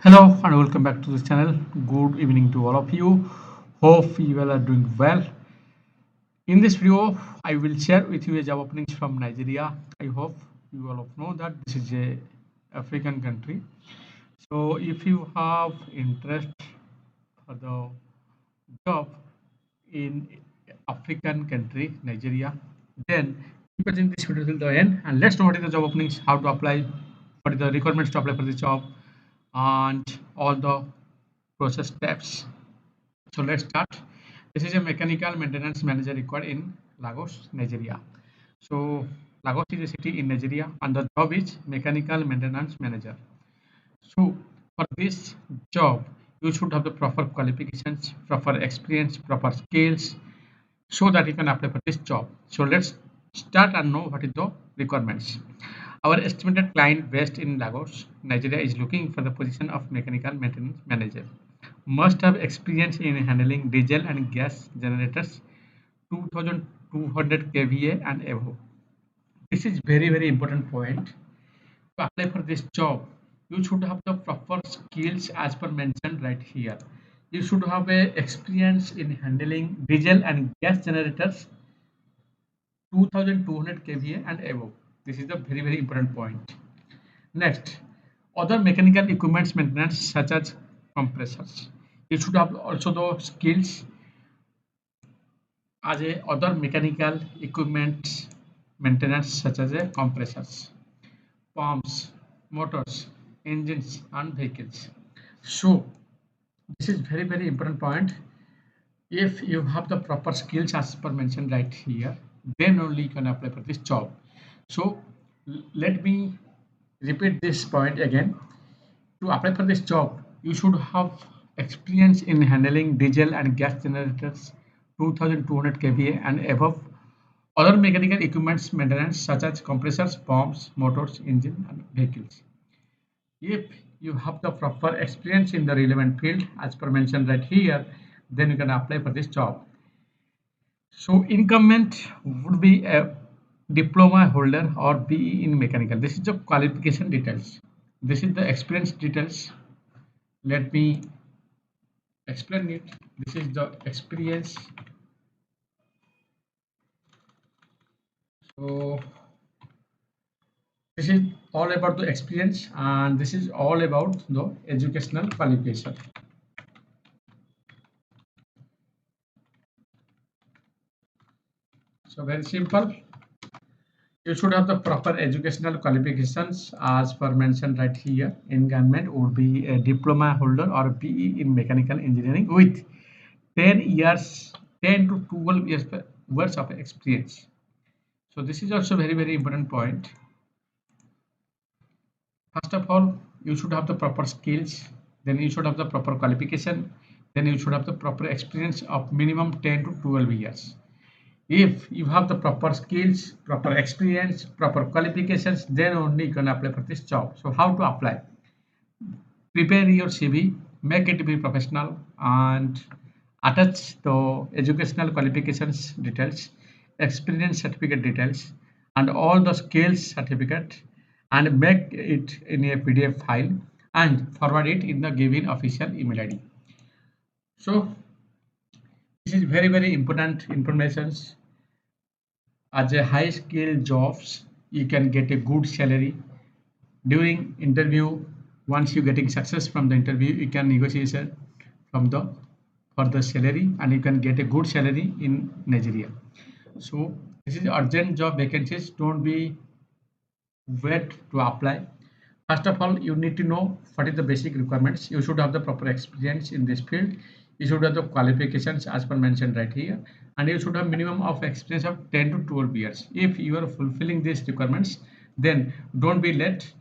Hello and welcome back to this channel. Good evening to all of you. Hope you all are doing well. In this video, I will share with you a job openings from Nigeria. I hope you all know that this is a African country. So if you have interest for the job in African country, Nigeria, then keep watching this video till the end and let's know what is the job openings, how to apply, what is the requirements to apply for the job, and all the process steps. So let's start. This is a mechanical maintenance manager required in Lagos, Nigeria. So Lagos is a city in Nigeria and the job is mechanical maintenance manager. So for this job, you should have the proper qualifications, proper experience, proper skills so that you can apply for this job. So let's start and know what is the requirements. Our estimated client based in Lagos, Nigeria is looking for the position of mechanical maintenance manager. Must have experience in handling diesel and gas generators 2200 kVA and above. This is very important point. To apply for this job, you should have the proper skills as per mentioned right here. You should have a experience in handling diesel and gas generators 2200 kVA and above. This is a very important point. Next, other mechanical equipments maintenance such as compressors. You should have also the skills as a other mechanical equipment maintenance such as a compressors, pumps, motors, engines and vehicles. So this is very important point. If you have the proper skills as per mentioned right here, then only you can apply for this job. So let me repeat this point again. To apply for this job, you should have experience in handling diesel and gas generators 2200 kVA and above, other mechanical equipments maintenance such as compressors, pumps, motors, engine and vehicles. If you have the proper experience in the relevant field as per mentioned right here, then you can apply for this job. So incumbent would be a diploma holder or BE in mechanical. This is the qualification details. This is the experience details. Let me explain it. This is the experience. So this is all about the experience and this is all about the educational qualification. So very simple. You should have the proper educational qualifications as per mentioned right here. In government would be a diploma holder or BE in mechanical engineering with 10 years, 10 to 12 years worth of experience. So this is also very important point. First of all, you should have the proper skills, then you should have the proper qualification, then you should have the proper experience of minimum 10 to 12 years. If you have the proper skills, proper experience, proper qualifications, then only you can apply for this job. So how to apply? Prepare your CV, make it be professional and attach the educational qualifications details, experience certificate details and all the skills certificate and make it in a PDF file and forward it in the given official email ID. So this is very important informations. As a high skill jobs, you can get a good salary during interview. Once you getting success from the interview, you can negotiate from the for the salary and you can get a good salary in Nigeria. So this is urgent job vacancies. Don't be wait to apply. First of all, you need to know what is the basic requirements. You should have the proper experience in this field. You should have the qualifications as per mentioned right here, and you should have minimum of experience of 10 to 12 years. If you are fulfilling these requirements, then don't be late.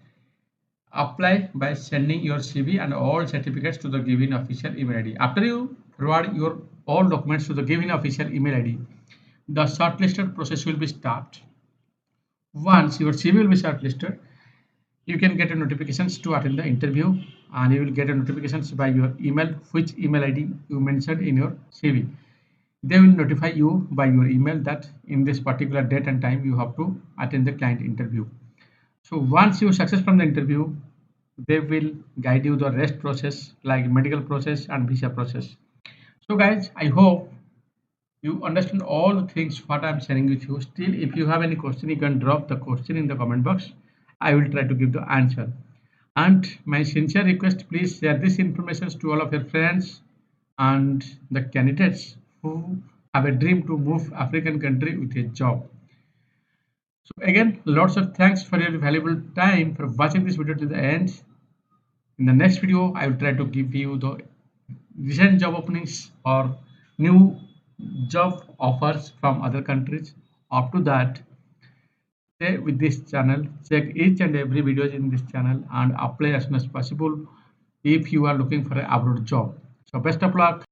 Apply by sending your CV and all certificates to the given official email ID. After you forward your all documents to the given official email ID, the shortlisted process will be start. Once your CV will be shortlisted, you can get a notifications to attend the interview and you will get a notifications by your email, which email ID you mentioned in your CV. They will notify you by your email that in this particular date and time you have to attend the client interview. So once you success from the interview, they will guide you the rest process like medical process and visa process. So guys, I hope you understand all the things what I'm sharing with you. Still, if you have any question, you can drop the question in the comment box. I will try to give the answer. And my sincere request, please share this information to all of your friends and the candidates who have a dream to move African country with a job. So again, lots of thanks for your valuable time for watching this video to the end. In the next video, I will try to give you the recent job openings or new job offers from other countries. Up to that, stay with this channel, check each and every videos in this channel and apply as soon as possible if you are looking for a abroad job. So best of luck.